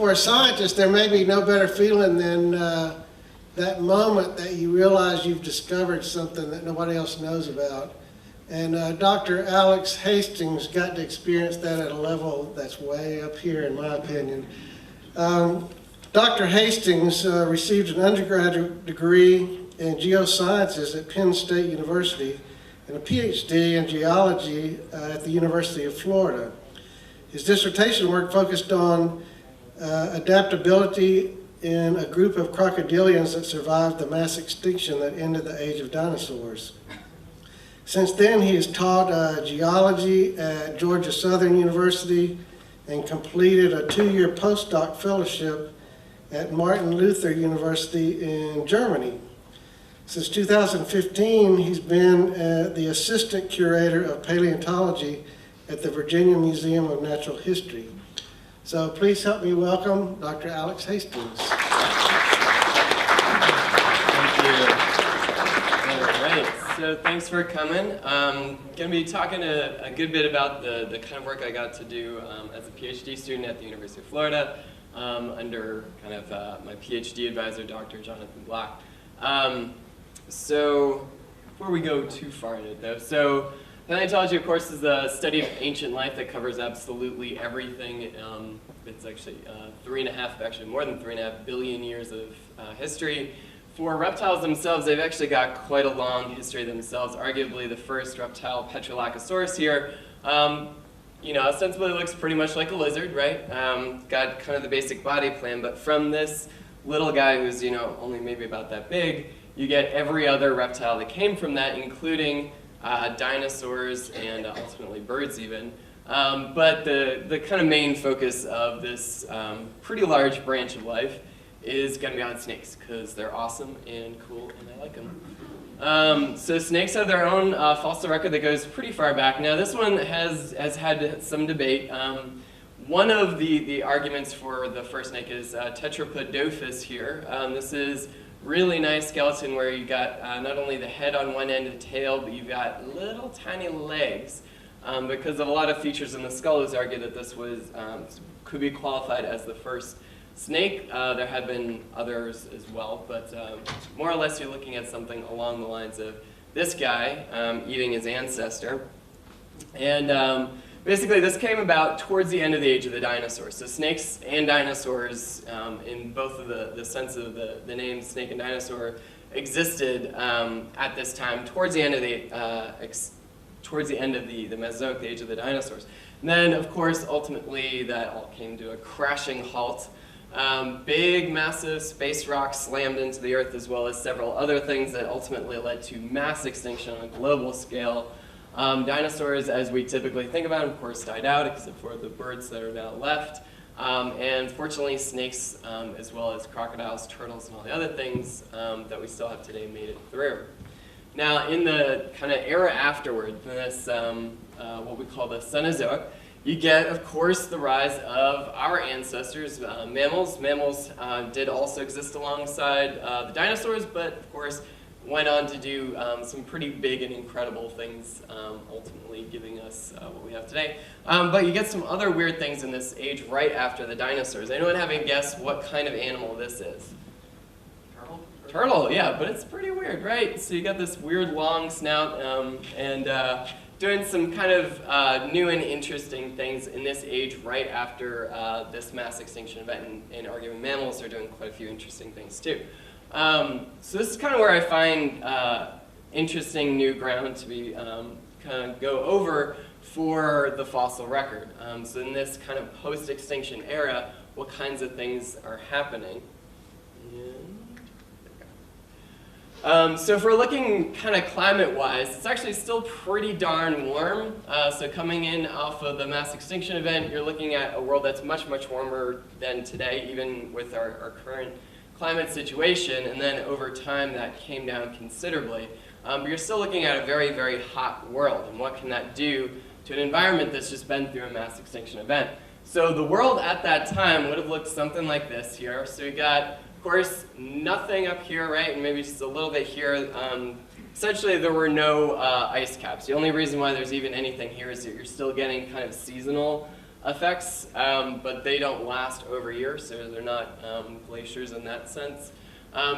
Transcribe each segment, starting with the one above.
for a scientist, there may be no better feeling than that moment that you realize you've discovered something that nobody else knows about. And Dr. Alex Hastings got to experience that at a level that's way up here, in my opinion. Dr. Hastings received an undergraduate degree in geosciences at Penn State University and a PhD in geology at the University of Florida. His dissertation work focused on adaptability in a group of crocodilians that survived the mass extinction that ended the age of dinosaurs. Since then, he has taught geology at Georgia Southern University and completed a 2-year postdoc fellowship at Martin Luther University in Germany. Since 2015, he's been the assistant curator of paleontology at the Virginia Museum of Natural History. So please help me welcome Dr. Alex Hastings. Thank you. All right, so thanks for coming. I'm going to be talking a good bit about the kind of work I got to do as a PhD student at the University of Florida under kind of my PhD advisor, Dr. Jonathan Black. So before we go too far into it though, so paleontology, of course, is the study of ancient life that covers absolutely everything. It's actually actually more than 3.5 billion years of history. For reptiles themselves, they've actually got quite a long history themselves. Arguably the first reptile, Petrolacosaurus here, ostensibly looks pretty much like a lizard, right? Got kind of the basic body plan, but from this little guy who's, only maybe about that big, you get every other reptile that came from that, including dinosaurs and ultimately birds even. But the kind of main focus of this pretty large branch of life is going to be on snakes, because they're awesome and cool and I like them. So snakes have their own fossil record that goes pretty far back. Now this one has had some debate. One of the arguments for the first snake is Tetrapodophis here. This is really nice skeleton where you got not only the head on one end of the tail, but you've got little tiny legs. Because of a lot of features in the skull, it's argued that this was could be qualified as the first snake. There have been others as well, but more or less you're looking at something along the lines of this guy eating his ancestor. And basically this came about towards the end of the age of the dinosaurs. So snakes and dinosaurs, in both of the sense of the name snake and dinosaur, existed at this time towards the end of the Mesozoic, the age of the dinosaurs. And then, of course, ultimately that all came to a crashing halt. Big, massive space rocks slammed into the Earth, as well as several other things that ultimately led to mass extinction on a global scale. Dinosaurs, as we typically think about them, of course, died out, except for the birds that are now left. And fortunately, snakes, as well as crocodiles, turtles, and all the other things that we still have today made it through. Now, in the kind of era afterward, this what we call the Cenozoic, you get, of course, the rise of our ancestors, mammals. Mammals did also exist alongside the dinosaurs, but of course went on to do some pretty big and incredible things, ultimately giving us what we have today. But you get some other weird things in this age right after the dinosaurs. Anyone have a guess what kind of animal this is? Turtle, yeah, but it's pretty weird, right? So you got this weird long snout and doing some kind of new and interesting things in this age right after this mass extinction event, and arguing mammals are doing quite a few interesting things too. So this is kind of where I find interesting new ground to be kind of go over for the fossil record. So in this kind of post-extinction era, what kinds of things are happening? So if we're looking kind of climate-wise, it's actually still pretty darn warm. So coming in off of the mass extinction event, you're looking at a world that's much, much warmer than today, even with our current climate situation. And then over time, that came down considerably. But you're still looking at a very, very hot world. And what can that do to an environment that's just been through a mass extinction event? So the world at that time would have looked something like this here. So we got, of course, nothing up here, right, and maybe just a little bit here. Essentially, there were no ice caps. The only reason why there's even anything here is that you're still getting kind of seasonal effects, but they don't last over years, so they're not glaciers in that sense.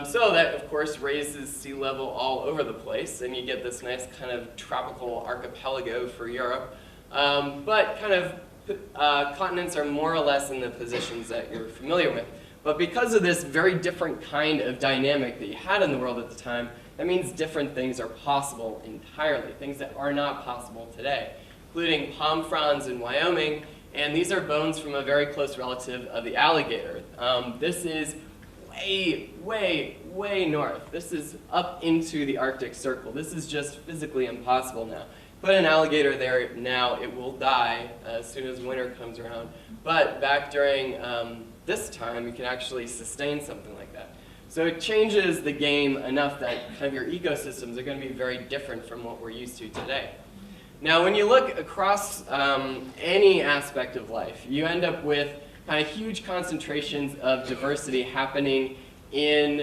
So that, of course, raises sea level all over the place, and you get this nice kind of tropical archipelago for Europe. But kind of continents are more or less in the positions that you're familiar with. But because of this very different kind of dynamic that you had in the world at the time, that means different things are possible entirely, things that are not possible today, including palm fronds in Wyoming, and these are bones from a very close relative of the alligator. This is way north. This is up into the Arctic Circle. This is just physically impossible now. Put an alligator there now, it will die as soon as winter comes around. But back during this time, you can actually sustain something like that. So it changes the game enough that kind of your ecosystems are going to be very different from what we're used to today. Now, when you look across any aspect of life, you end up with kind of huge concentrations of diversity happening in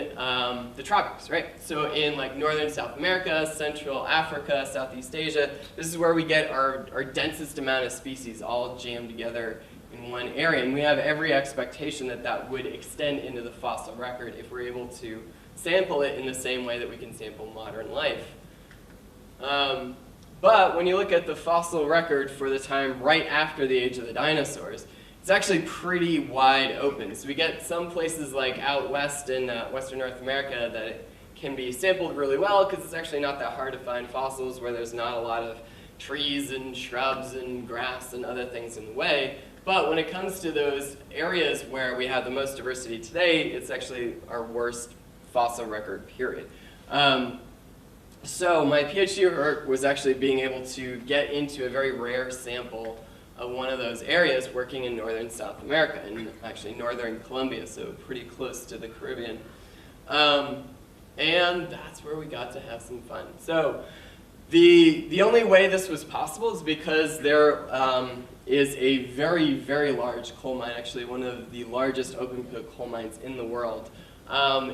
the tropics, right? So in like northern South America, Central Africa, Southeast Asia, this is where we get our densest amount of species all jammed together in one area. And we have every expectation that that would extend into the fossil record if we're able to sample it in the same way that we can sample modern life. But when you look at the fossil record for the time right after the age of the dinosaurs, it's actually pretty wide open. So we get some places like out west in Western North America that it can be sampled really well because it's actually not that hard to find fossils where there's not a lot of trees and shrubs and grass and other things in the way. But when it comes to those areas where we have the most diversity today, it's actually our worst fossil record, period. So my PhD work was actually being able to get into a very rare sample of one of those areas working in northern South America, and actually northern Colombia, so pretty close to the Caribbean. And that's where we got to have some fun. So the only way this was possible is because there is a very large coal mine, actually one of the largest open pit coal mines in the world,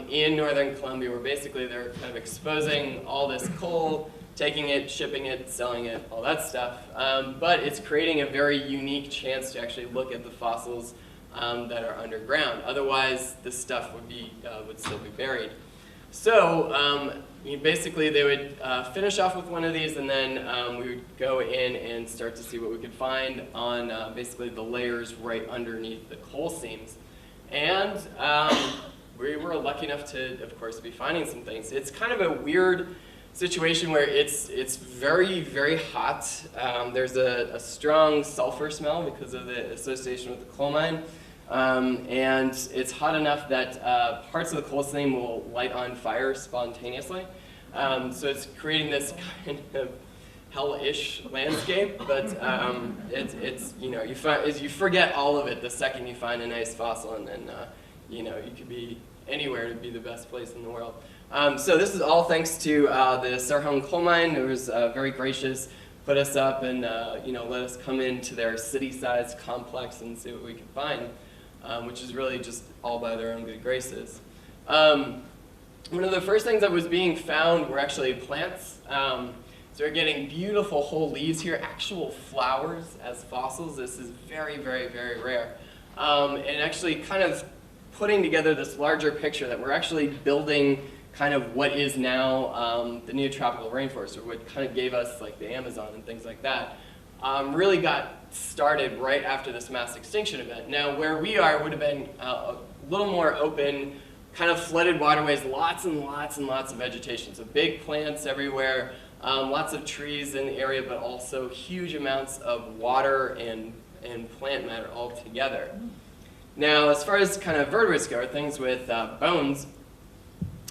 in northern Colombia, where basically they're kind of exposing all this coal, taking it, shipping it, selling it, all that stuff. But it's creating a very unique chance to actually look at the fossils that are underground. Otherwise, this stuff would still be buried. So basically, they would finish off with one of these, and then we would go in and start to see what we could find on basically the layers right underneath the coal seams. And we were lucky enough to, of course, be finding some things. It's kind of a weird situation where it's very hot. There's a strong sulfur smell because of the association with the coal mine. And it's hot enough that parts of the coal seam will light on fire spontaneously. So it's creating this kind of hellish landscape, but you forget all of it the second you find a nice fossil, and then you could be anywhere to be the best place in the world. So this is all thanks to the Sarhong coal mine. It was very gracious, put us up and let us come into their city-sized complex and see what we could find, which is really just all by their own good graces. One of the first things that was being found were actually plants. So we're getting beautiful whole leaves here, actual flowers as fossils. This is very rare. And actually kind of putting together this larger picture that we're actually building kind of what is now the neotropical rainforest, or what kind of gave us like the Amazon and things like that, really got started right after this mass extinction event. Now where we are would have been a little more open, kind of flooded waterways, lots and lots of vegetation. So big plants everywhere, lots of trees in the area, but also huge amounts of water and plant matter all together. Now, as far as kind of vertebrates go, or things with bones,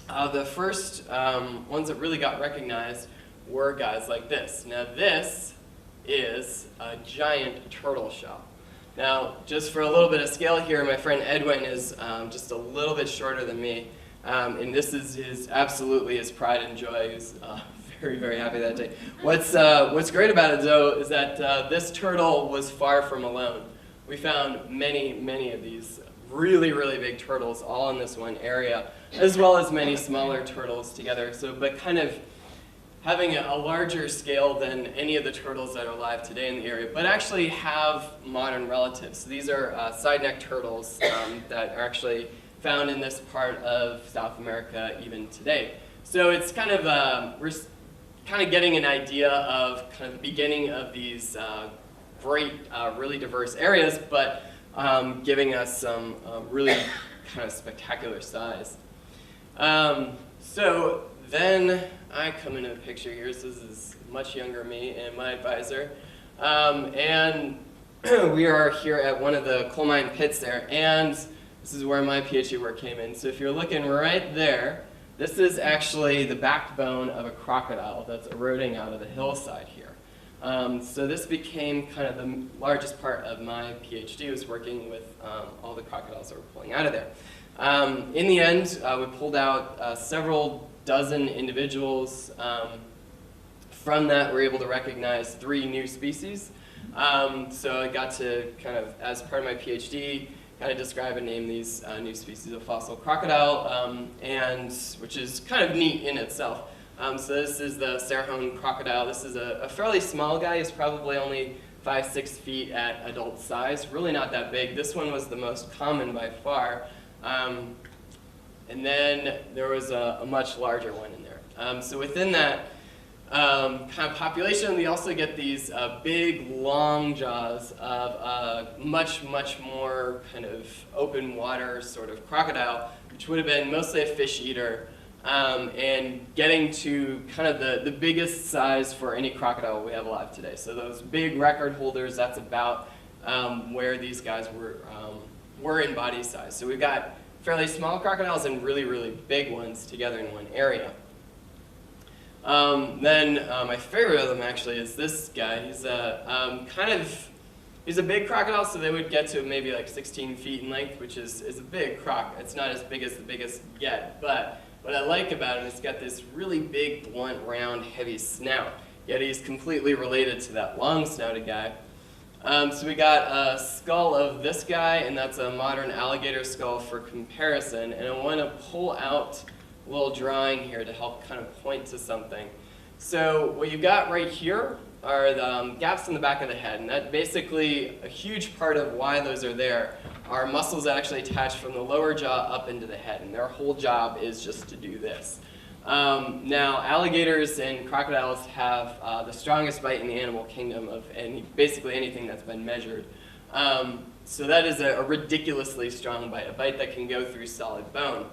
the first ones that really got recognized were guys like this. Now, this is a giant turtle shell. Now, just for a little bit of scale here, my friend Edwin is just a little bit shorter than me, and this is absolutely his pride and joy. He's very happy that day. What's great about it, though, is that this turtle was far from alone. We found many of these really big turtles all in this one area, as well as many smaller turtles together. So, but kind of having a larger scale than any of the turtles that are alive today in the area, but actually have modern relatives. So these are side-neck turtles that are actually found in this part of South America even today. So it's kind of, we're kind of getting an idea of kind of the beginning of these great, really diverse areas, but giving us some really kind of spectacular size. So then I come into the picture here. So this is much younger me and my advisor. And we are here at one of the coal mine pits there. And this is where my PhD work came in. So if you're looking right there, this is actually the backbone of a crocodile that's eroding out of the hillside here. So this became kind of the largest part of my PhD, was working with all the crocodiles that were pulling out of there. In the end, we pulled out several dozen individuals. From that, we were able to recognize 3 new species. So I got to kind of, as part of my PhD, kind of describe and name these new species of fossil crocodile, and which is kind of neat in itself. So this is the Serhone crocodile. This is a fairly small guy. He's probably only 5-6 feet at adult size. Really not that big. This one was the most common by far. And then there was a much larger one in there. So within that kind of population, we also get these big, long jaws of much, much more kind of open water sort of crocodile, which would have been mostly a fish eater, and getting to kind of the biggest size for any crocodile we have alive today. So those big record holders, that's about where these guys were in body size. So we've got fairly small crocodiles and really, really big ones together in one area. Then my favorite of them actually is this guy. He's he's a big crocodile, so they would get to maybe like 16 feet in length, which is a big croc. It's not as big as the biggest get, but what I like about him is he's got this really big, blunt, round, heavy snout. Yet he's completely related to that long-snouted guy. So we got a skull of this guy, and that's a modern alligator skull for comparison. And I want to pull out a little drawing here to help kind of point to something. So what you've got right here are the gaps in the back of the head, and that basically a huge part of why those are there are muscles that actually attach from the lower jaw up into the head, and their whole job is just to do this. Now, alligators and crocodiles have the strongest bite in the animal kingdom of basically anything that's been measured. So that is a ridiculously strong bite, a bite that can go through solid bone.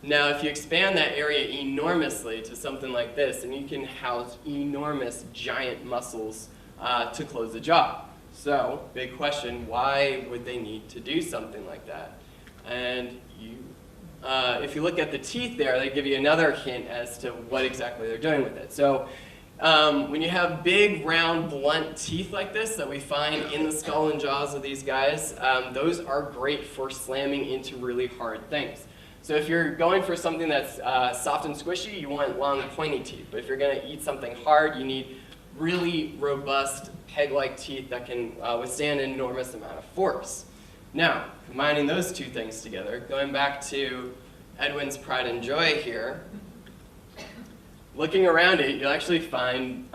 Now, if you expand that area enormously to something like this, and you can house enormous, giant muscles to close the jaw. So, big question, why would they need to do something like that? And if you look at the teeth there, they give you another hint as to what exactly they're doing with it. So when you have big, round, blunt teeth like this that we find in the skull and jaws of these guys, those are great for slamming into really hard things. So if you're going for something that's soft and squishy, you want long, pointy teeth. But if you're going to eat something hard, you need really robust, peg-like teeth that can withstand an enormous amount of force. Now, combining those two things together, going back to Edwin's pride and joy here, looking around it, you'll actually find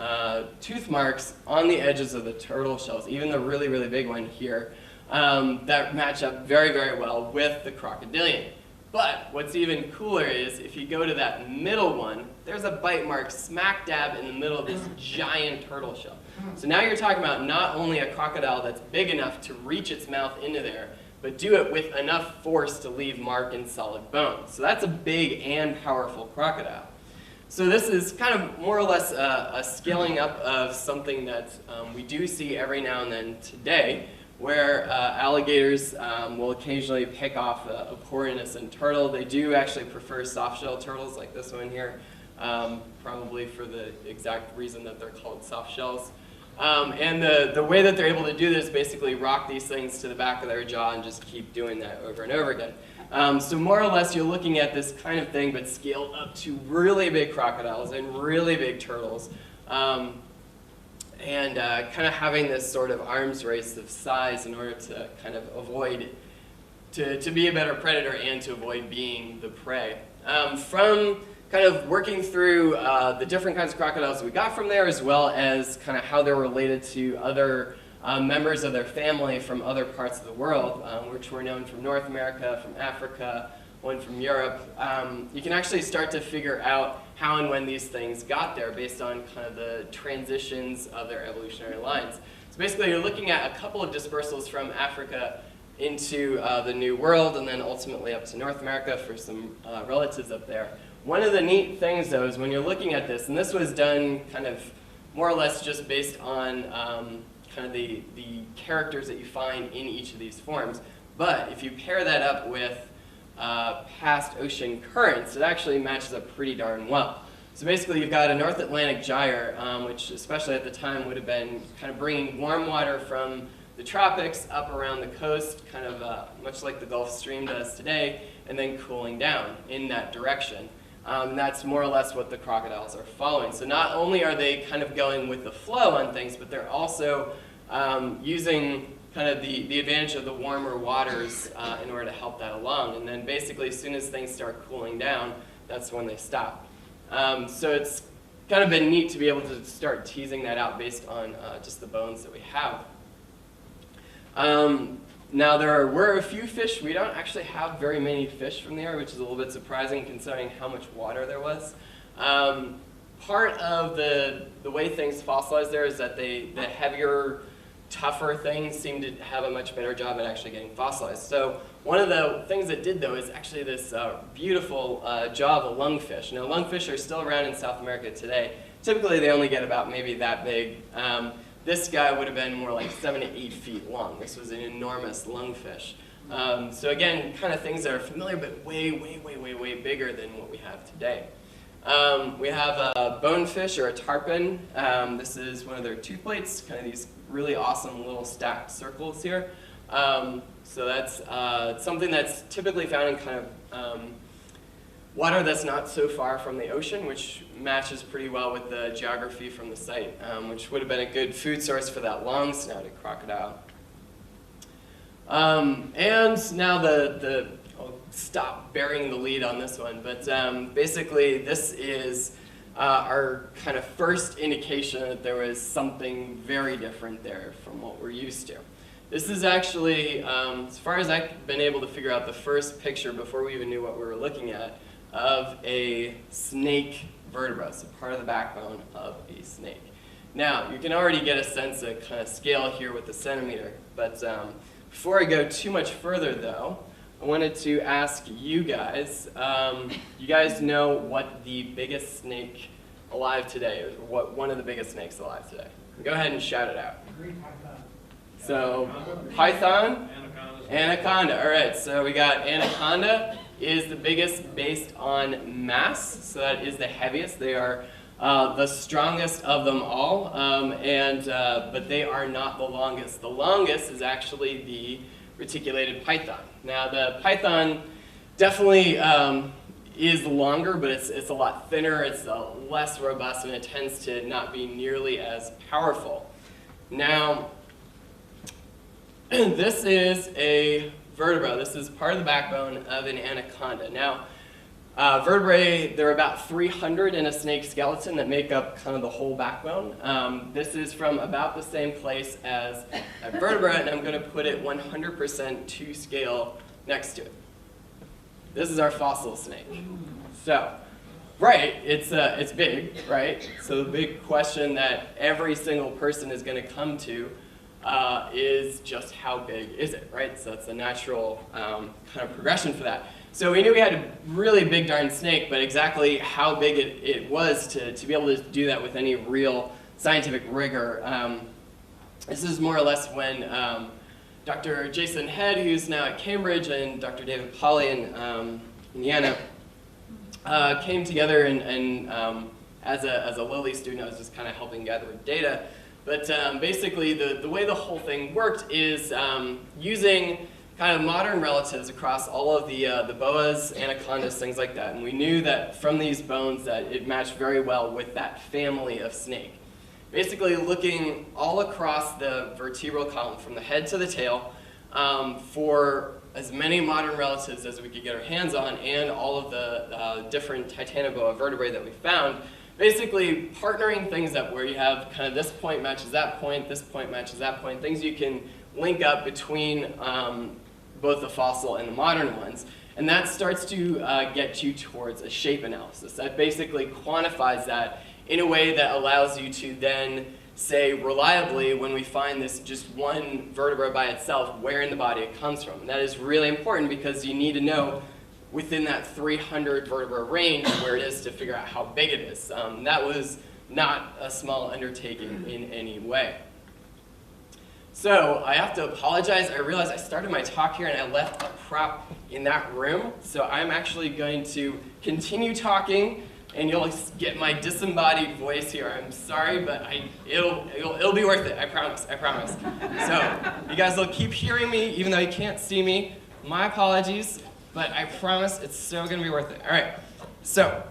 tooth marks on the edges of the turtle shells, even the really, really big one here, that match up very, very well with the crocodilian. But what's even cooler is if you go to that middle one, there's a bite mark smack dab in the middle of this giant turtle shell. So now you're talking about not only a crocodile that's big enough to reach its mouth into there, but do it with enough force to leave mark in solid bone. So that's a big and powerful crocodile. So this is kind of more or less a scaling up of something that we do see every now and then today, where alligators will occasionally pick off a poor innocent turtle. They do actually prefer soft-shell turtles like this one here, probably for the exact reason that they're called soft shells. And the way that they're able to do this is basically rock these things to the back of their jaw and just keep doing that over and over again. So more or less you're looking at this kind of thing, but scaled up to really big crocodiles and really big turtles. And kind of having this sort of arms race of size in order to kind of avoid, to be a better predator and to avoid being the prey. From kind of working through the different kinds of crocodiles we got from there, as well as kind of how they're related to other members of their family from other parts of the world, which were known from North America, from Africa, one from Europe. You can actually start to figure out how and when these things got there based on kind of the transitions of their evolutionary lines. So basically you're looking at a couple of dispersals from Africa into the New World, and then ultimately up to North America for some relatives up there. One of the neat things, though, is when you're looking at this, and this was done kind of more or less just based on kind of the characters that you find in each of these forms, but if you pair that up with past ocean currents, it actually matches up pretty darn well. So basically you've got a North Atlantic gyre, which especially at the time would have been kind of bringing warm water from the tropics up around the coast, kind of much like the Gulf Stream does today, and then cooling down in that direction. That's more or less what the crocodiles are following. So not only are they kind of going with the flow on things, but they're also using kind of the advantage of the warmer waters in order to help that along. And then basically as soon as things start cooling down, that's when they stop. So it's kind of been neat to be able to start teasing that out based on just the bones that we have. Now there were a few fish. We don't actually have very many fish from there, which is a little bit surprising considering how much water there was. Part of the way things fossilized there is that the heavier, tougher things seem to have a much better job at actually getting fossilized. So one of the things it did, though, is actually this beautiful jaw of a lungfish. Now, lungfish are still around in South America today. Typically, they only get about maybe that big. This guy would have been more like 7 to 8 feet long. This was an enormous lungfish. So again, kind of things that are familiar, but way, way, way, way, way bigger than what we have today. We have a bonefish or a tarpon. This is one of their tooth plates, kind of these really awesome little stacked circles here. So that's something that's typically found in kind of water that's not so far from the ocean, which matches pretty well with the geography from the site, which would have been a good food source for that long-snouted crocodile. And now I'll stop burying the lead on this one, but basically this is our kind of first indication that there was something very different there from what we're used to. This is actually, as far as I've been able to figure out, the first picture before we even knew what we were looking at of a snake vertebra, so part of the backbone of a snake. Now, you can already get a sense of kind of scale here with the centimeter, but before I go too much further though, I wanted to ask you guys know what the biggest snake alive today is, or what one of the biggest snakes alive today? Go ahead and shout it out. So, python, anaconda. All right, so we got anaconda is the biggest based on mass, so that is the heaviest. They are the strongest of them all, but they are not the longest. The longest is actually the reticulated python. Now the python definitely is longer, but it's a lot thinner, it's less robust, and it tends to not be nearly as powerful. Now, this is a vertebra. This is part of the backbone of an anaconda. Now, vertebrae, there are about 300 in a snake skeleton that make up kind of the whole backbone. This is from about the same place as a vertebra, and I'm going to put it 100% to scale next to it. This is our fossil snake. So, right, it's big, right? So the big question that every single person is going to come to is just how big is it, right? So that's a natural kind of progression for that. So we knew we had a really big darn snake, but exactly how big it was to be able to do that with any real scientific rigor. This is more or less when Dr. Jason Head, who's now at Cambridge, and Dr. David Polly in Indiana came together and as a Lilly student, I was just kind of helping gather data. But basically, the way the whole thing worked is using kind of modern relatives across all of the boas, anacondas, things like that. And we knew that from these bones that it matched very well with that family of snake. Basically looking all across the vertebral column, from the head to the tail, for as many modern relatives as we could get our hands on and all of the different Titanoboa vertebrae that we found, basically partnering things up where you have kind of this point matches that point, this point matches that point, things you can link up between both the fossil and the modern ones. And that starts to get you towards a shape analysis. That basically quantifies that in a way that allows you to then say reliably, when we find this just one vertebra by itself, where in the body it comes from. And that is really important because you need to know within that 300 vertebra range where it is to figure out how big it is. That was not a small undertaking in any way. So I have to apologize. I realized I started my talk here and I left a prop in that room. So I'm actually going to continue talking and you'll get my disembodied voice here. I'm sorry, but it'll be worth it. I promise. I promise. So you guys will keep hearing me even though you can't see me. My apologies, but I promise it's still going to be worth it. All right. So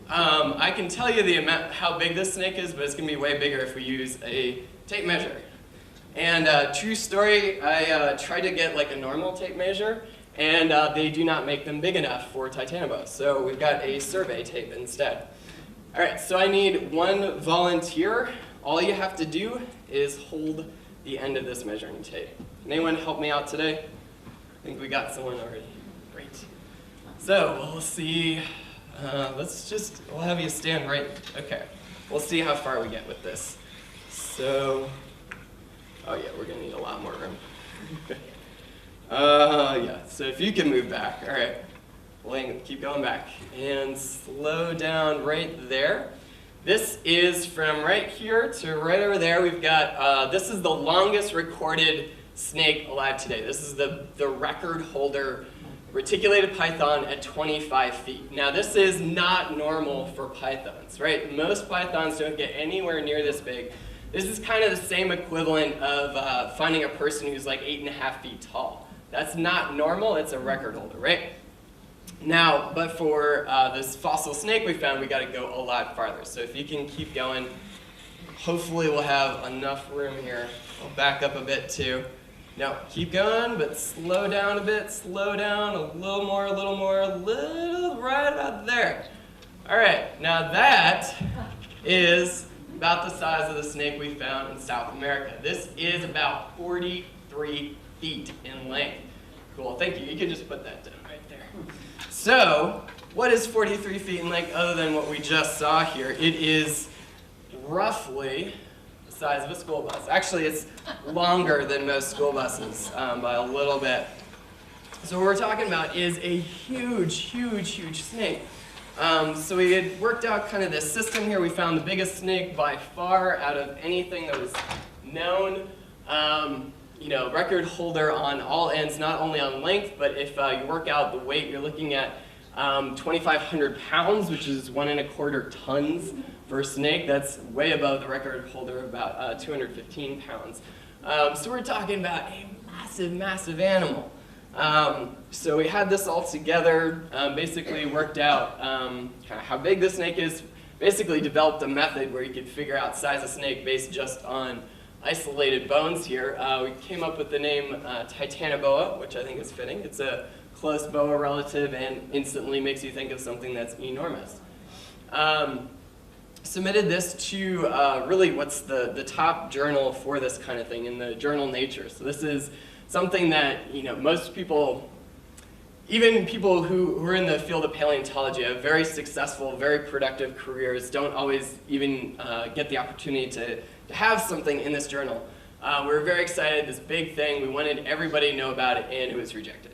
I can tell you the amount, how big this snake is, but it's going to be way bigger if we use a tape measure. And true story, I tried to get like a normal tape measure, and they do not make them big enough for Titanoboa. So we've got a survey tape instead. All right, so I need one volunteer. All you have to do is hold the end of this measuring tape. Can anyone help me out today? I think we got someone already. Great. So we'll see. We'll have you stand right. Okay. We'll see how far we get with this. So. Oh yeah, we're gonna need a lot more room. Yeah, so if you can move back, all right. Keep going back and slow down right there. This is from right here to right over there. We've got, this is the longest recorded snake alive today. This is the record holder reticulated python at 25 feet. Now this is not normal for pythons, right? Most pythons don't get anywhere near this big. This is kind of the same equivalent of finding a person who's like 8.5 feet tall. That's not normal, it's a record holder, right? Now, but for this fossil snake we found, we gotta go a lot farther. So if you can keep going, hopefully we'll have enough room here. I'll back up a bit too. No, keep going, but slow down a bit, slow down, a little more, right about there. All right, now that is about the size of the snake we found in South America. This is about 43 feet in length. Cool, thank you. You can just put that down right there. So, what is 43 feet in length other than what we just saw here? It is roughly the size of a school bus. Actually, it's longer than most school buses by a little bit. So what we're talking about is a huge snake. So we had worked out kind of this system here. We found the biggest snake by far out of anything that was known. Record holder on all ends, not only on length, but if you work out the weight, you're looking at 2,500 pounds, which is 1.25 tons for a snake. That's way above the record holder of about 215 pounds. So we're talking about a massive animal. So we had this all together, basically worked out kind of how big the snake is, basically developed a method where you could figure out size of snake based just on isolated bones here. We came up with the name Titanoboa, which I think is fitting. It's a close boa relative and instantly makes you think of something that's enormous. Submitted this to really what's the top journal for this kind of thing in the journal Nature. So this is something that most people, even people who are in the field of paleontology, have very successful, very productive careers, don't always even get the opportunity to have something in this journal. We were very excited, this big thing, we wanted everybody to know about it, and it was rejected.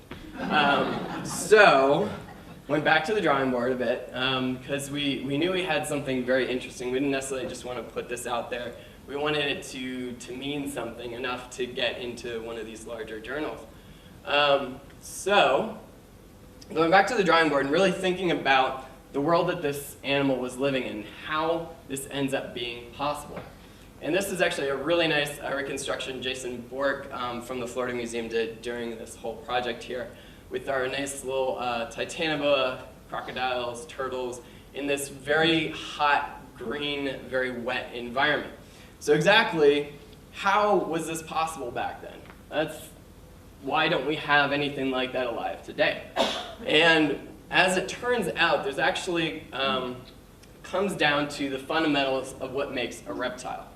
So, went back to the drawing board a bit, because we knew we had something very interesting. We didn't necessarily just want to put this out there. We wanted it to mean something enough to get into one of these larger journals. So, going back to the drawing board and really thinking about the world that this animal was living in, how this ends up being possible. And this is actually a really nice reconstruction Jason Bork from the Florida Museum did during this whole project here with our nice little Titanoboa, crocodiles, turtles, in this very hot, green, very wet environment. So exactly how was this possible back then? That's why don't we have anything like that alive today? And as it turns out, there's actually comes down to the fundamentals of what makes a reptile.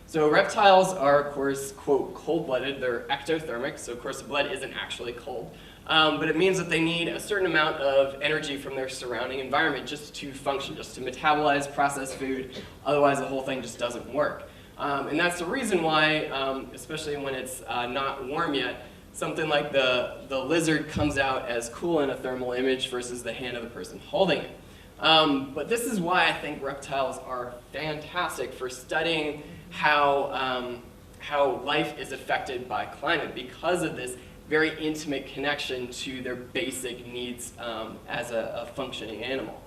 So reptiles are, of course, quote, cold-blooded. They're ectothermic, so of course the blood isn't actually cold. But it means that they need a certain amount of energy from their surrounding environment just to function, just to metabolize, process food. Otherwise, the whole thing just doesn't work. And that's the reason why, especially when it's not warm yet, something like the lizard comes out as cool in a thermal image versus the hand of the person holding it. But this is why I think reptiles are fantastic for studying how life is affected by climate, because of this very intimate connection to their basic needs as a functioning animal.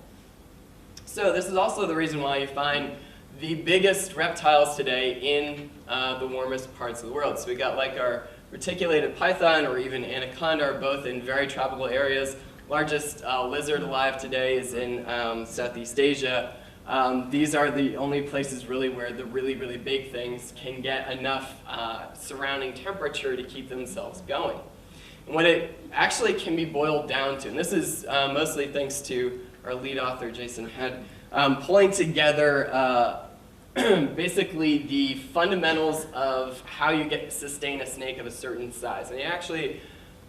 So this is also the reason why you find the biggest reptiles today in the warmest parts of the world. So we got like our reticulated python or even anaconda are both in very tropical areas. Largest lizard alive today is in Southeast Asia. These are the only places really where the really, really big things can get enough surrounding temperature to keep themselves going. And what it actually can be boiled down to, and this is mostly thanks to our lead author, Jason Head, pulling together basically the fundamentals of how you sustain a snake of a certain size. And you actually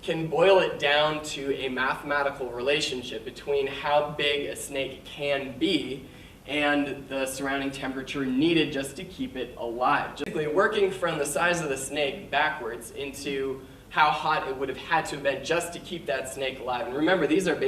can boil it down to a mathematical relationship between how big a snake can be and the surrounding temperature needed just to keep it alive. Basically working from the size of the snake backwards into how hot it would have had to have been just to keep that snake alive. And remember, these are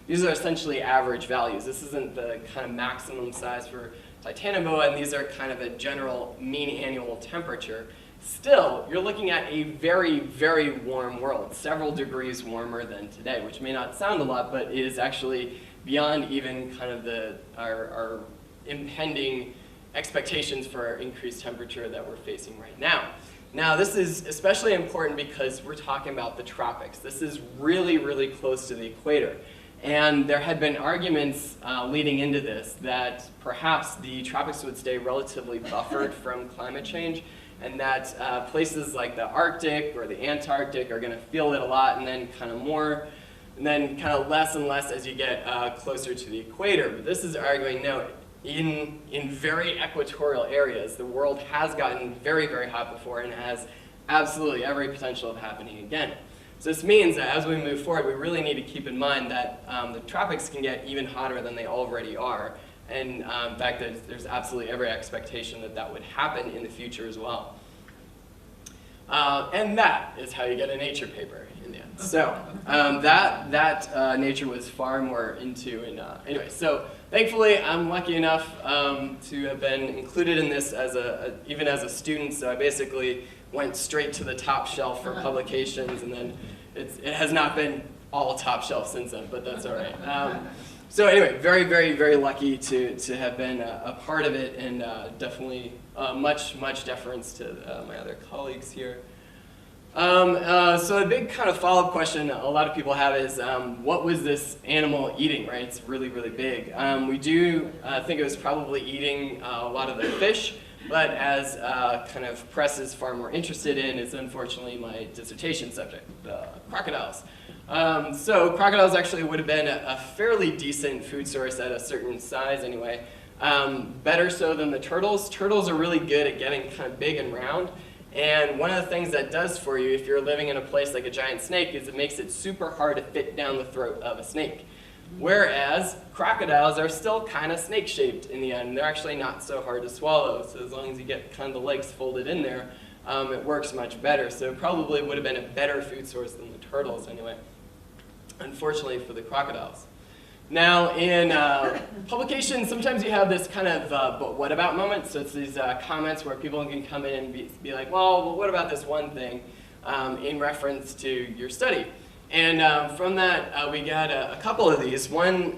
essentially average values. This isn't the kind of maximum size for Titanoboa, and these are kind of a general mean annual temperature. Still, you're looking at a very, very warm world, several degrees warmer than today, which may not sound a lot, but is actually beyond even kind of our impending expectations for our increased temperature that we're facing right now. Now, this is especially important because we're talking about the tropics. This is really, really close to the equator. And there had been arguments leading into this that perhaps the tropics would stay relatively buffered from climate change, and that places like the Arctic or the Antarctic are going to feel it a lot, and then kind of more, and then kind of less and less as you get closer to the equator. But this is arguing, no, in very equatorial areas, the world has gotten very, very hot before and has absolutely every potential of happening again. So this means that as we move forward, we really need to keep in mind that the tropics can get even hotter than they already are. And in fact, there's absolutely every expectation that that would happen in the future as well. And that is how you get a Nature paper in the end. So that Nature was far more into. And anyway, so thankfully, I'm lucky enough to have been included in this as even as a student. So I basically went straight to the top shelf for publications, and then it has not been all top shelf since then, but that's all right. So anyway, very, very, very lucky to have been a part of it, and definitely much deference to my other colleagues here. So a big kind of follow-up question a lot of people have is, what was this animal eating, right? It's really, really big. We do think it was probably eating a lot of the fish, but as kind of press is far more interested in is unfortunately my dissertation subject, the crocodiles. So crocodiles actually would have been a fairly decent food source at a certain size anyway. Better so than the turtles. Turtles are really good at getting kind of big and round. And one of the things that does for you if you're living in a place like a giant snake is it makes it super hard to fit down the throat of a snake. Whereas crocodiles are still kind of snake-shaped in the end. They're actually not so hard to swallow. So as long as you get kind of the legs folded in there, it works much better. So it probably would have been a better food source than the turtles anyway, unfortunately for the crocodiles. Now in publications, sometimes you have this kind of but what about moment. So it's these comments where people can come in and be like, well, what about this one thing in reference to your study? And from that, we got a couple of these. One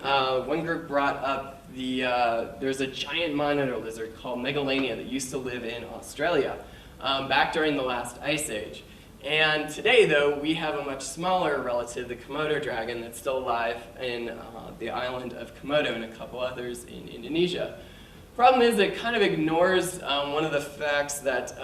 group brought up there's a giant monitor lizard called Megalania that used to live in Australia back during the last ice age. And today, though, we have a much smaller relative, the Komodo dragon, that's still alive in the island of Komodo and a couple others in Indonesia. Problem is, it kind of ignores one of the facts that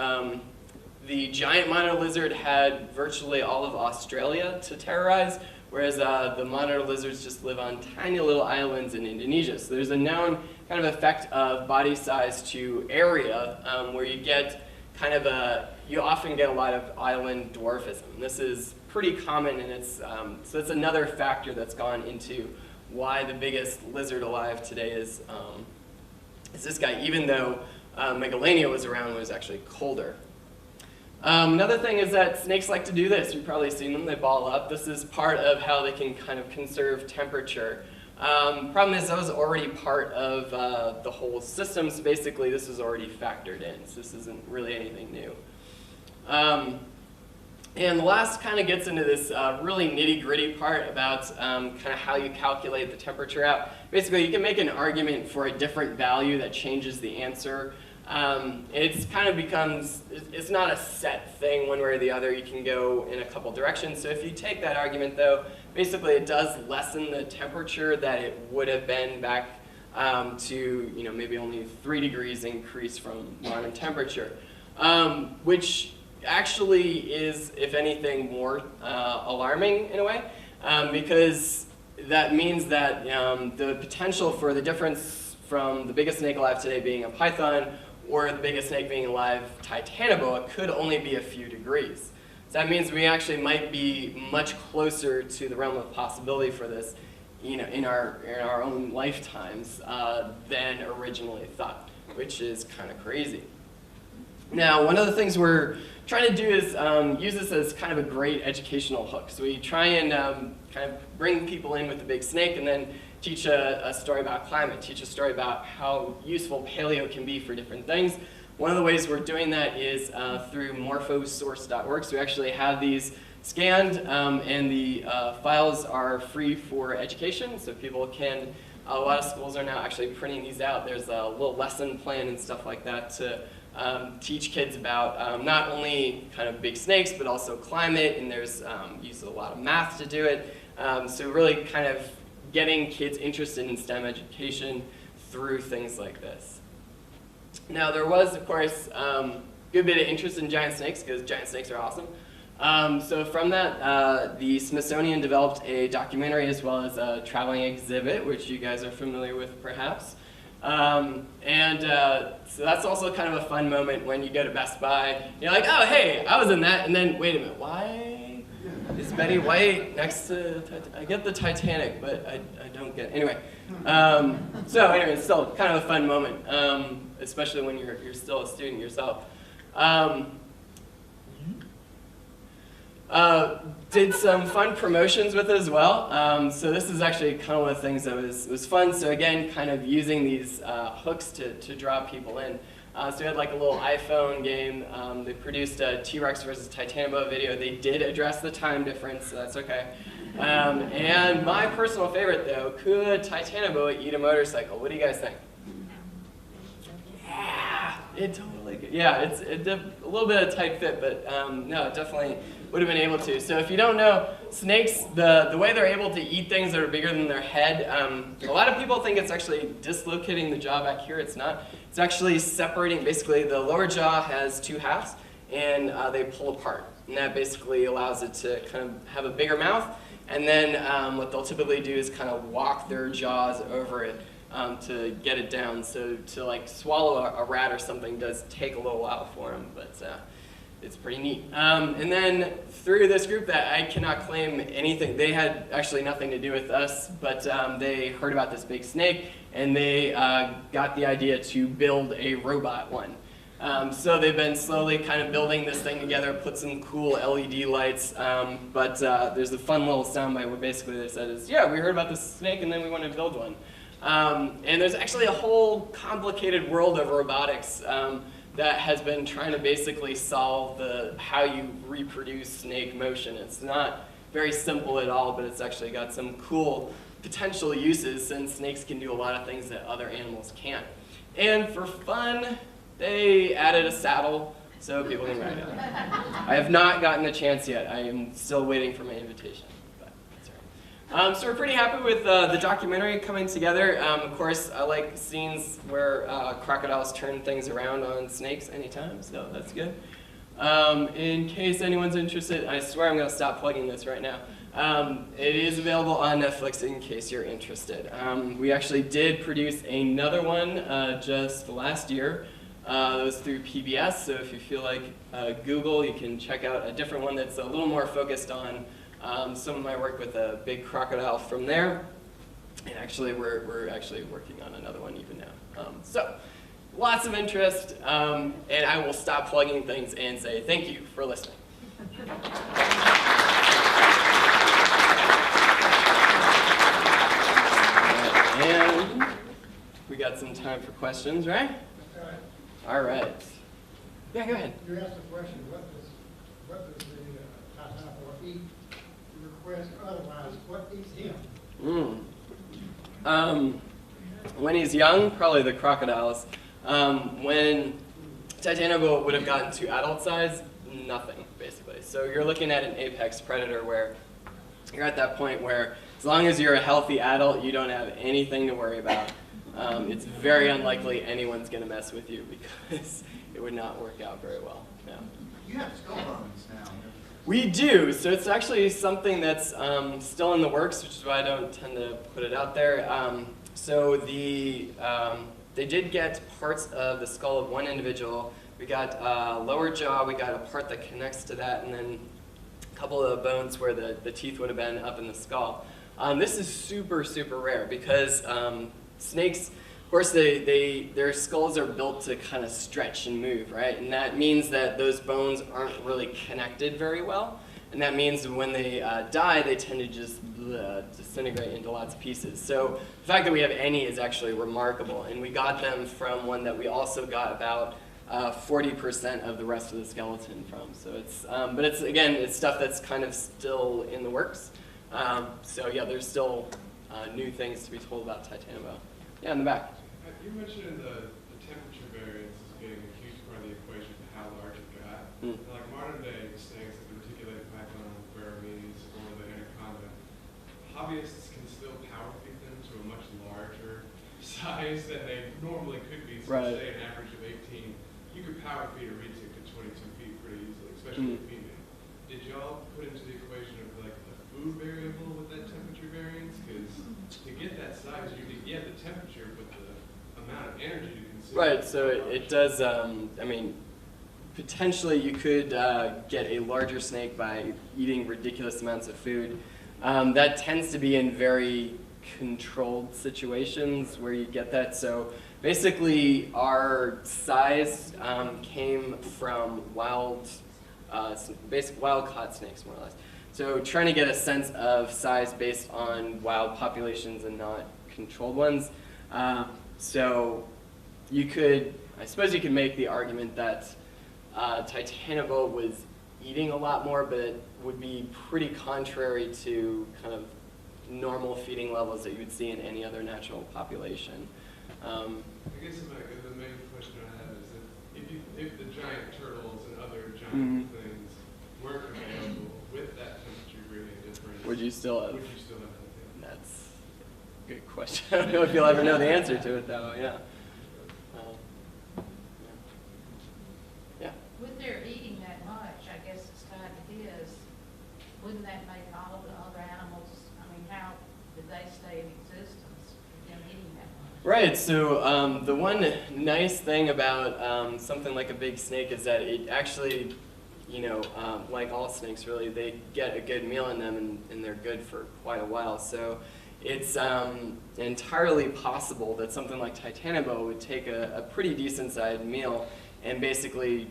the giant monitor lizard had virtually all of Australia to terrorize, whereas the monitor lizards just live on tiny little islands in Indonesia. So there's a known kind of effect of body size to area where you get kind of you often get a lot of island dwarfism. This is pretty common, and so it's another factor that's gone into why the biggest lizard alive today is this guy, even though Megalania was around when it was actually colder. Another thing is that snakes like to do this. You've probably seen them, they ball up. This is part of how they can kind of conserve temperature. Problem is that was already part of the whole system, so basically this is already factored in, so this isn't really anything new. And the last kind of gets into this really nitty-gritty part about kind of how you calculate the temperature out. Basically, you can make an argument for a different value that changes the answer. It's kind of becomes, it's not a set thing one way or the other. You can go in a couple directions. So if you take that argument, though, basically it does lessen the temperature that it would have been back to, you know, maybe only 3 degrees increase from modern temperature, which actually is, if anything, more alarming in a way, because that means that the potential for the difference from the biggest snake alive today being a python or the biggest snake being alive, Titanoboa, could only be a few degrees. So that means we actually might be much closer to the realm of possibility for this, you know, in our own lifetimes than originally thought, which is kind of crazy. Now, one of the things we're trying to do is use this as kind of a great educational hook. So we try and kind of bring people in with the big snake and then teach a story about climate, teach a story about how useful paleo can be for different things. One of the ways we're doing that is through morphosource.org. So we actually have these scanned and the files are free for education. So people can, a lot of schools are now actually printing these out. There's a little lesson plan and stuff like that to teach kids about not only kind of big snakes, but also climate, and there's use of a lot of math to do it. So really kind of getting kids interested in STEM education through things like this. Now there was, of course, a good bit of interest in giant snakes because giant snakes are awesome. So from that, the Smithsonian developed a documentary as well as a traveling exhibit, which you guys are familiar with perhaps. So that's also kind of a fun moment when you go to Best Buy. You're like, oh, hey, I was in that, and then wait a minute, why is Betty White next to, I get the Titanic, but I don't get, anyway. So anyway, it's still kind of a fun moment, especially when you're still a student yourself. Did some fun promotions with it as well. So this is actually kind of one of the things that was fun. So again, kind of using these hooks to draw people in. So we had like a little iPhone game. They produced a T-Rex versus Titanoboa video. They did address the time difference, so that's okay. And my personal favorite though, could Titanoboa eat a motorcycle? What do you guys think? Yeah, it totally could. Yeah, it's a little bit of tight fit, but no, it definitely would have been able to. So if you don't know, snakes, the way they're able to eat things that are bigger than their head, a lot of people think it's actually dislocating the jaw back here. It's not. It's actually separating, basically the lower jaw has 2 halves, and they pull apart. And that basically allows it to kind of have a bigger mouth. And then what they'll typically do is kind of walk their jaws over it to get it down. So to like swallow a rat or something does take a little while for them, but it's pretty neat. And then through this group that I cannot claim anything, they had actually nothing to do with us, but they heard about this big snake and they got the idea to build a robot one. So they've been slowly kind of building this thing together, put some cool LED lights, but there's a fun little soundbite where basically they said is, yeah, we heard about this snake and then we wanted to build one. And there's actually a whole complicated world of robotics that has been trying to basically solve how you reproduce snake motion. It's not very simple at all, but it's actually got some cool potential uses since snakes can do a lot of things that other animals can't. And for fun, they added a saddle so people can ride it. I have not gotten a chance yet. I am still waiting for my invitation. But that's all right. So we're pretty happy with the documentary coming together. Of course, I like scenes where crocodiles turn things around on snakes anytime, so that's good. In case anyone's interested, I swear I'm going to stop plugging this right now. It is available on Netflix in case you're interested. We actually did produce another one just last year. That was through PBS, so if you feel like Google, you can check out a different one that's a little more focused on some of my work with a big crocodile from there. And actually, we're actually working on another one even now. So, lots of interest, and I will stop plugging things and say thank you for listening. And we got some time for questions, right? All right. Yeah, go ahead. You asked the question, what does the Titanoboa eat? You request otherwise, what eats him? When he's young, probably the crocodiles. When Titanoboa would have gotten to adult size, nothing, basically. So you're looking at an apex predator where you're at that point where as long as you're a healthy adult, you don't have anything to worry about. It's very unlikely anyone's going to mess with you because it would not work out very well. Yeah. You have skull bones now. We do, so it's actually something that's still in the works, which is why I don't tend to put it out there. They did get parts of the skull of one individual. We got lower jaw, we got a part that connects to that, and then a couple of bones where the teeth would have been up in the skull. This is super, super rare because snakes, of course, their skulls are built to kind of stretch and move, right? And that means that those bones aren't really connected very well. And that means when they die, they tend to just disintegrate into lots of pieces. So the fact that we have any is actually remarkable. And we got them from one that we also got about 40% of the rest of the skeleton from. So it's, but it's, again, it's stuff that's kind of still in the works. So yeah, there's still new things to be told about Titanoboa. Yeah, in the back. You mentioned the temperature variance as being a huge part of the equation to how large it got. Like modern day snakes, like the reticulated python, Burmese, or the anaconda, hobbyists can still power feed them to a much larger size than they normally could be. So Right. say an average of 18, you could power feed a retic to 22 feet pretty easily, especially a female. Did y'all put into the equation of like a food variable with that temperature variance? Because to get that size, you need, yeah, the temperature, but the amount of energy you consume. Right, so it does, I mean, potentially you could get a larger snake by eating ridiculous amounts of food. That tends to be in very controlled situations where you get that. So basically our size came from wild caught snakes, more or less. So trying to get a sense of size based on wild populations and not controlled ones. So you could, I suppose you could make the argument that Titanoboa was eating a lot more, but it would be pretty contrary to kind of normal feeding levels that you would see in any other natural population. I guess the main question I have is that if the giant turtles and other giant things weren't available with that temperature gradient difference, Would you still have? would you still have that? That's a good question. I don't know if you'll ever know the answer to it, though. Yeah. Yeah. With their eating that much, I guess it's tied to his, wouldn't that make all of the other animals, I mean, how did they stay in existence with them eating that much? Right, so the one nice thing about something like a big snake is that it actually, you know, like all snakes really, they get a good meal in them and they're good for quite a while. So it's entirely possible that something like Titanoboa would take a pretty decent sized meal and basically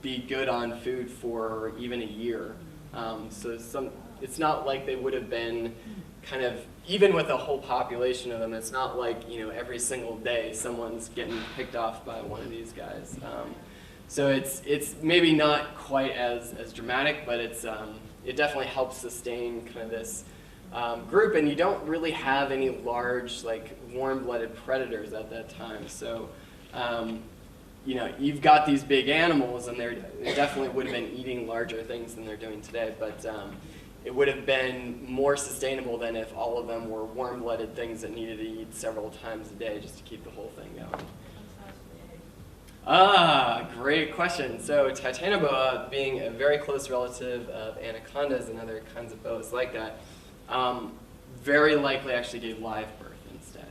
be good on food for even a year. So it's not like they would have been kind of, even with a whole population of them, it's not like, you know, every single day someone's getting picked off by one of these guys. So it's maybe not quite as dramatic, but it definitely helps sustain kind of this group, and you don't really have any large, like, warm-blooded predators at that time. So, you know, you've got these big animals, and they definitely would have been eating larger things than they're doing today, but it would have been more sustainable than if all of them were warm-blooded things that needed to eat several times a day just to keep the whole thing going. Great question. So Titanoboa, being a very close relative of anacondas and other kinds of boas like that, very likely actually gave live birth instead.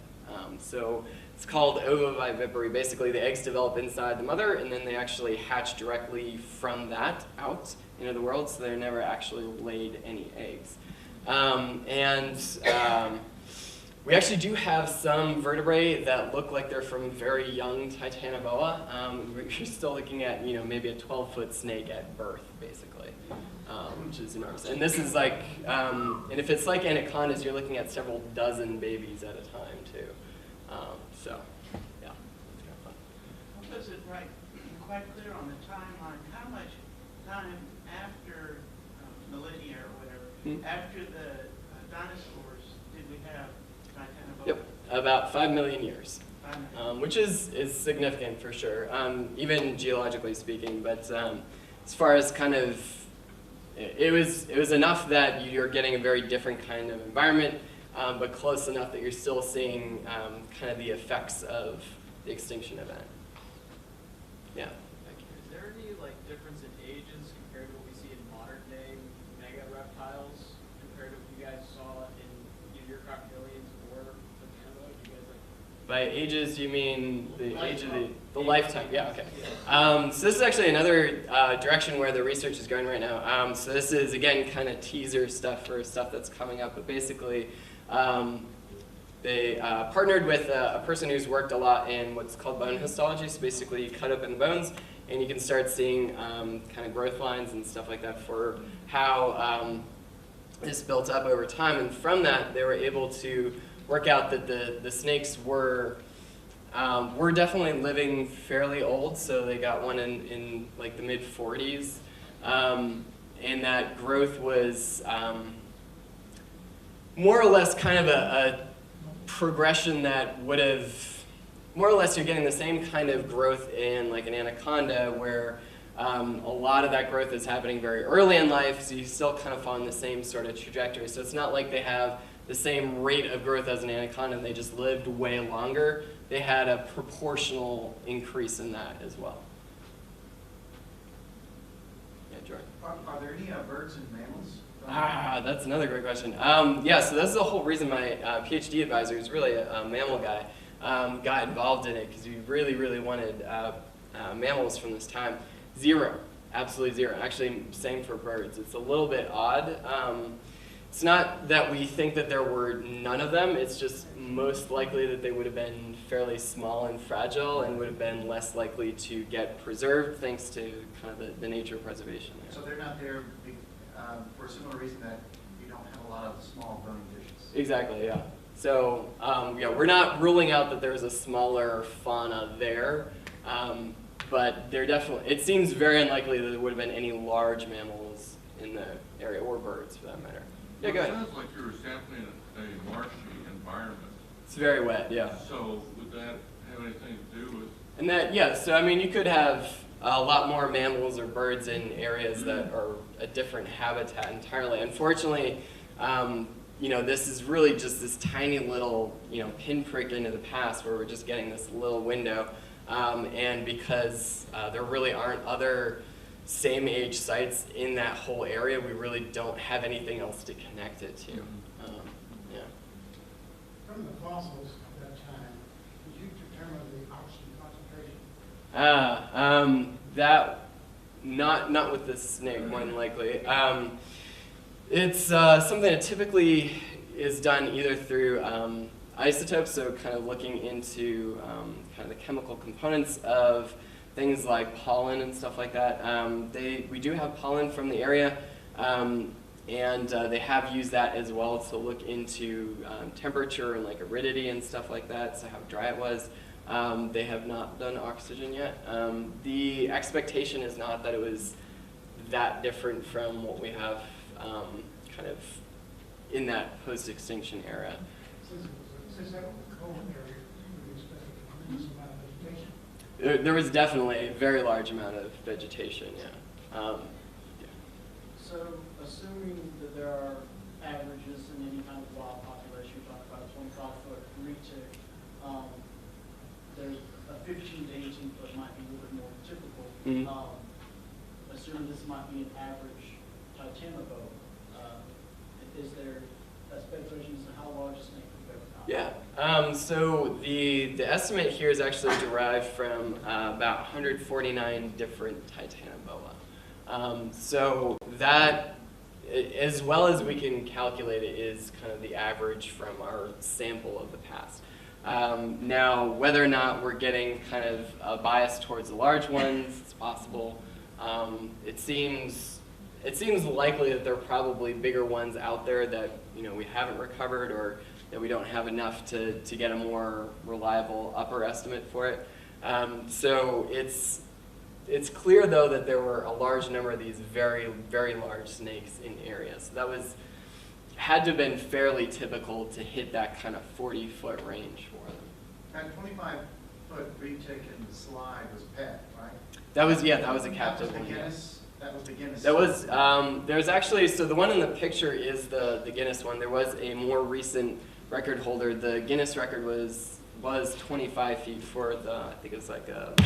So it's called ovoviviparity. Basically, the eggs develop inside the mother, and then they actually hatch directly from that out into the world, so they never actually laid any eggs. We actually do have some vertebrae that look like they're from very young Titanoboa. You're still looking at, maybe a 12-foot snake at birth, basically, which is enormous. And this is like, and if it's like anacondas, you're looking at several dozen babies at a time, too. So, yeah, it's kind of fun. What was it right, quite clear on the timeline, how much time after millennia or whatever, after the dinosaurs did we have Titanoboa? Yep, about 5 million years, 5 million. which is significant for sure, even geologically speaking. But as far as kind of, it was enough that you're getting a very different kind of environment, but close enough that you're still seeing kind of the effects of the extinction event. Yeah. Is there any difference in ages compared to what we see in modern day mega reptiles compared to what you guys saw in either your crocodilians or the Titanoboa? Do you guys By ages, you mean the age of the lifetime? Yeah, okay. So this is actually another direction where the research is going right now. So this is, again, kind of teaser stuff for stuff that's coming up. But basically, they partnered with a person who's worked a lot in what's called bone histology. So basically, you cut open the bones, and you can start seeing kind of growth lines and stuff like that for how this built up over time. And from that, they were able to work out that the snakes were definitely living fairly old. So they got one in like the mid-40s, and that growth was more or less kind of a progression that would have, more or less you're getting the same kind of growth in like an anaconda where a lot of that growth is happening very early in life, so you still kind of follow the same sort of trajectory. So it's not like they have the same rate of growth as an anaconda and they just lived way longer. They had a proportional increase in that as well. Yeah, Jordan. Are there any birds and mammals? That's another great question. Yeah, so that's the whole reason my PhD advisor, who's really a mammal guy, got involved in it, because we really, really wanted mammals from this time. Zero, absolutely zero. Actually, same for birds. It's a little bit odd. It's not that we think that there were none of them, it's just most likely that they would have been fairly small and fragile and would have been less likely to get preserved thanks to kind of the nature of preservation there. So they're not there for a similar reason that you don't have a lot of small bony dishes. Exactly, yeah. So, yeah, we're not ruling out that there's a smaller fauna there, but there definitely, it seems very unlikely that there would have been any large mammals in the area, or birds for that matter. Yeah, go ahead. It sounds like you were sampling a marshy environment. It's very wet, yeah. So would that have anything to do with? And that, yeah, so I mean, you could have a lot more mammals or birds in areas that are a different habitat entirely. Unfortunately, this is really just this tiny little, pinprick into the past where we're just getting this little window. And because there really aren't other same age sites in that whole area, we really don't have anything else to connect it to. Yeah. From the fossils of that time, did you determine the oxygen concentration? That, not with this snake, more than likely. It's something that typically is done either through isotopes, so kind of looking into kind of the chemical components of things like pollen and stuff like that. We do have pollen from the area, and they have used that as well to look into temperature and like aridity and stuff like that, so how dry it was. They have not done oxygen yet. The expectation is not that it was that different from what we have kind of in that post-extinction era. Since that was a cold area, you would expect a tremendous amount of vegetation. There was definitely a very large amount of vegetation, yeah. So, assuming that there are averages in any kind of wild population, you talk about a 25-foot retic, there's a 15 to 18 foot might be a little bit Mhm. Assuming this might be an average Titanoboa, is there a speculation as to how large a snake we've ever caught? Yeah. So the estimate here is actually derived from about 149 different Titanoboa. So that, as well as we can calculate it, is kind of the average from our sample of the past. Now, whether or not we're getting kind of a bias towards the large ones, it's possible. It seems likely that there are probably bigger ones out there that we haven't recovered, or that we don't have enough to get a more reliable upper estimate for it. So it's clear though that there were a large number of these very, very large snakes in areas. So that had to have been fairly typical to hit that kind of 40-foot range for them. That 25-foot retic in the slide was pet, right? That was a captive one. That was the Guinness. That was, there's actually, so the one in the picture is the Guinness one. There was a more recent record holder. The Guinness record was 25 feet for I think it was like a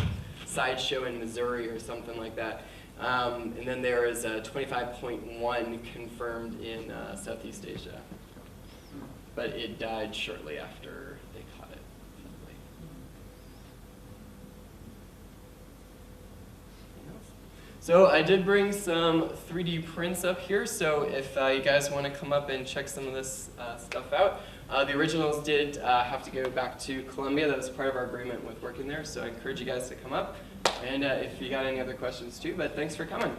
sideshow in Missouri or something like that. And then there is a 25.1 confirmed in Southeast Asia. But it died shortly after they caught it. So I did bring some 3D prints up here, so if you guys want to come up and check some of this stuff out. The originals did have to go back to Columbia. That was part of our agreement with working there, so I encourage you guys to come up. And if you got any other questions too, but thanks for coming.